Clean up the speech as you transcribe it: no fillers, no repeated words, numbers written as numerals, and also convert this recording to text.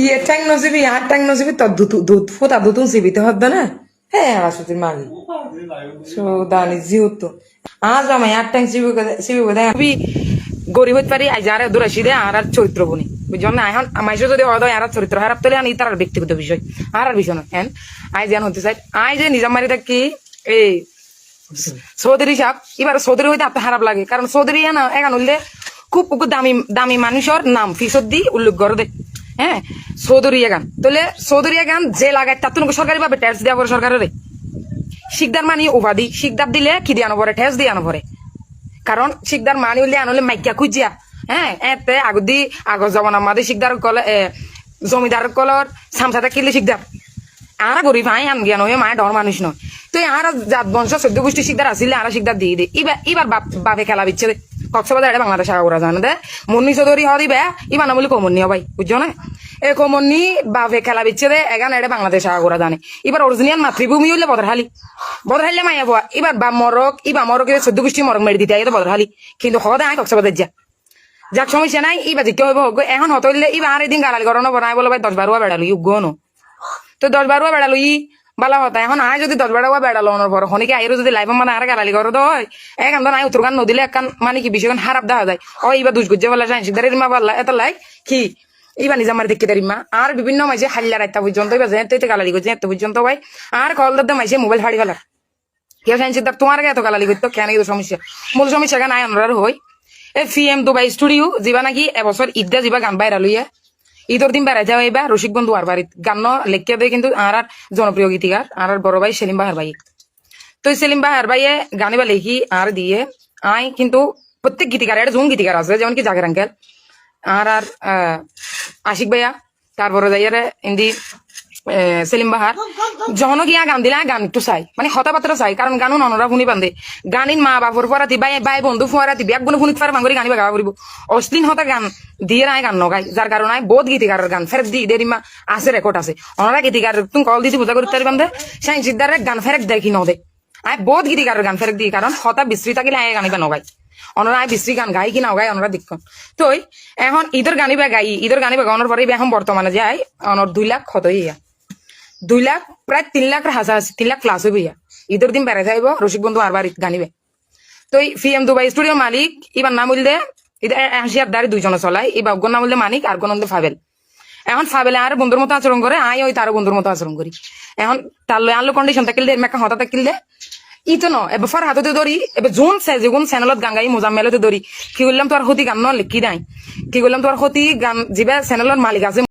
ইয়ে ট্যাং নসিবি আর ট্যাং নসিবি তো দুধ ফুটা দুতুন সিবিতে হবে না হ্যাঁ আসলে মাগি সো দানি জিহুতো আজ আমি আর ট্যাং সিবি বোধ গরিব হইতে পারি আজ আর দূরাসি দে আর চরিত্র বনি বুঝলাম না এখন মাইসে যদি হয় আর চরিত্র খারাপ তাহলে আনি তার ব্যক্তিগত বিষয় আর বিষয় নয় হ্যাঁ আই যেন হতে চাই আই যে নিজামারি থাকি এই চৌধুরী সাহেব এবার চৌধুরী হইতে আপনার খারাপ লাগে কারণ চৌধুরী না এখান হইলে খুব দামি দামি মানুষের নাম ফিসদ দি উল্লেখ করে দে হ্যাঁ চৌধুরী গান তাহলে চৌধুরী গান যে লাগায় তার তো সরকারি ভাবে ট্যাক্স দেওয়া পরে সরকারের শিকদার মানি উপাধি শিকদার দিলে কি দিয়ে আনো পরে ট্যাক্স দিয়ে আনো পরে কারণ শিকদার মানি হইলে আনলে মাইকা খুঁজিয়া হ্যাঁ এতে আগদি আগর জমান আমাদের শিকদার কলে জমিদার কলর সামসাতে কিনলে শিকদার আর গরিব আই আন জ্ঞান হয়ে মায়ের ডর মানুষ নয় তো আর জাত বংশ 14 গোষ্ঠী শিকদার আসলে আর শিকদার দিয়ে দে এবার বাপে খেলা দিচ্ছে দে কক্সবাজার বাংলাদেশ আগা করা জানে দে মন্নি চৌধুরী হওয়া দিবে ইবা না বলে কমন্নি ভাই বুঝছো না এ কমন্নি বাপে খেলা দিচ্ছে দে এগান এটা বাংলাদেশ আগা করা জানে এবার অরিজিনাল মাতৃভূমি হইলে বদরহালি মাইয়া বয়া এবার বা মরক 14 গোষ্ঠী মরক মেরে দিতে তো বদরহালি কিন্তু হদে আয় কক্সবাজার যা যাক সমস্যা নাই ইবা জিজ্ঞ হইব এখন হত হইলে ইবা আর এদিন গালালি করানো বনাই বলো ভাই 10-12 বেড়ালো গনো তো 10-12 বেড়ালো বালা হতা এখন আয় যদি 10-12 বেড়ালো অনর পর হনিকে আইরো যদি লাইভ মানে আর গালালি করো তো এখন তো নাই উত্তরগান নদীলে একখান মানে কি বিষয় হারাপ দেখা যায় ও ইবা দুষ গুজে বলা যায় সিদ্ধারের মা বললা এত লাই কি ইবা নিজামার দেখতে তারি মা আর বিভিন্ন মাইসে হাল্লা রাইতা পর্যন্ত ইবা যেতে গালালি করছে এত পর্যন্ত ভাই আর কল দাদা মাইসে মোবাইল ফাড়ি ফেলার কেউ সাইন সিদ্ধার তোমার এত গালালি করতো কেন এই সমস্যা মূল সমস্যা কেন আয় আমরা হই এ ফিএম দুবাই স্টুডিও যাবা নাকি এবছর ঈদটা যাবা গান বাইরা লইয়া ঈদর দিন বেড়াই যাওয়া এবার রসিক বন্ধু আর বাড়িত গান লেখিয়া দেয় কিন্তু আর জনপ্রিয় গীতিকার আর বড় ভাই সেলিম বাহার ভাই তো সেলিম বাহার ভাইয়ে গানে বা লেখি আর দিয়ে আই কিন্তু প্রত্যেক গীতিকার একটা জুম গীতিকার আছে যেমন কি জাকের আঙ্কেল আর আশিক ভাইয়া তারপরে যাইয়ারে ইন্দি সেলিম বাহার যখন গিয়া গান দিলে গান একটু চাই মানে হতাপাত্র চাই কারণ গানো ননরা শুনি বান্ধে গানিন মা বাপর পরাতি বাই বন্ধু ফুয়ারাতি ব্যাগ বন্ধু শুনিতে পারে ভাঙরি গানিবা গাওয়া পড়ব অশ্লীল হতা গান দিয়ে নাই গান নগাই যার কারণে বহুত গীতিকারের গান ফেরত দি দেরিমা আছে রেকর্ড আছে ওনারা গীতিকার তুমি কল দিতে পূজা করতে পারি বান্ধে সাইন সিদ্ধারে গান ফেরত দেখি নদে আয় বহুত গীতিকারের গান ফেরত দিই কারণ হতা বিশ্রী থাকিলে আয় গানিবা নগাই অনরা আয় বিশ্রী গান গাই কি না গাই অনরা দেখুন তো এখন ঈদের গানিবা গাই ঈদের গানিবা গাওয়ানোর পরে এখন বর্তমানে যায় অনর 2 লাখ কত ইয়া 2 লাখ প্রায় 3 লাখ হাজার 3 লাখ প্লাস হইব ইয়া ঈদের দিন বেড়ে যাইব রসিক বন্ধু আর বাড়িত গানিবে তো ফিএম দুবাই স্টুডিও মালিক এবার নাম বললে হাসিয়ার দাঁড়ি 2 জন চলাই এবার নাম বললে মানিক আর গণ ফাবেল এখন ফাবেলে আর বন্ধুর মতো আচরণ করে আয় ওই তার বন্ধুর মতো আচরণ করি এখন তার লয় আনলো কন্ডিশন থাকিল দে মেকা হতা থাকিল দে ইতো ন এবার ফার হাততে ধরি এবার জোন যেগুন চ্যানেলত গান গাই মোজাম্মেলতে ধরি কি করলাম তোর হতি গান ন লিখি নাই কি করলাম তোর হতি গান যিবা চ্যানেলত মালিক আছে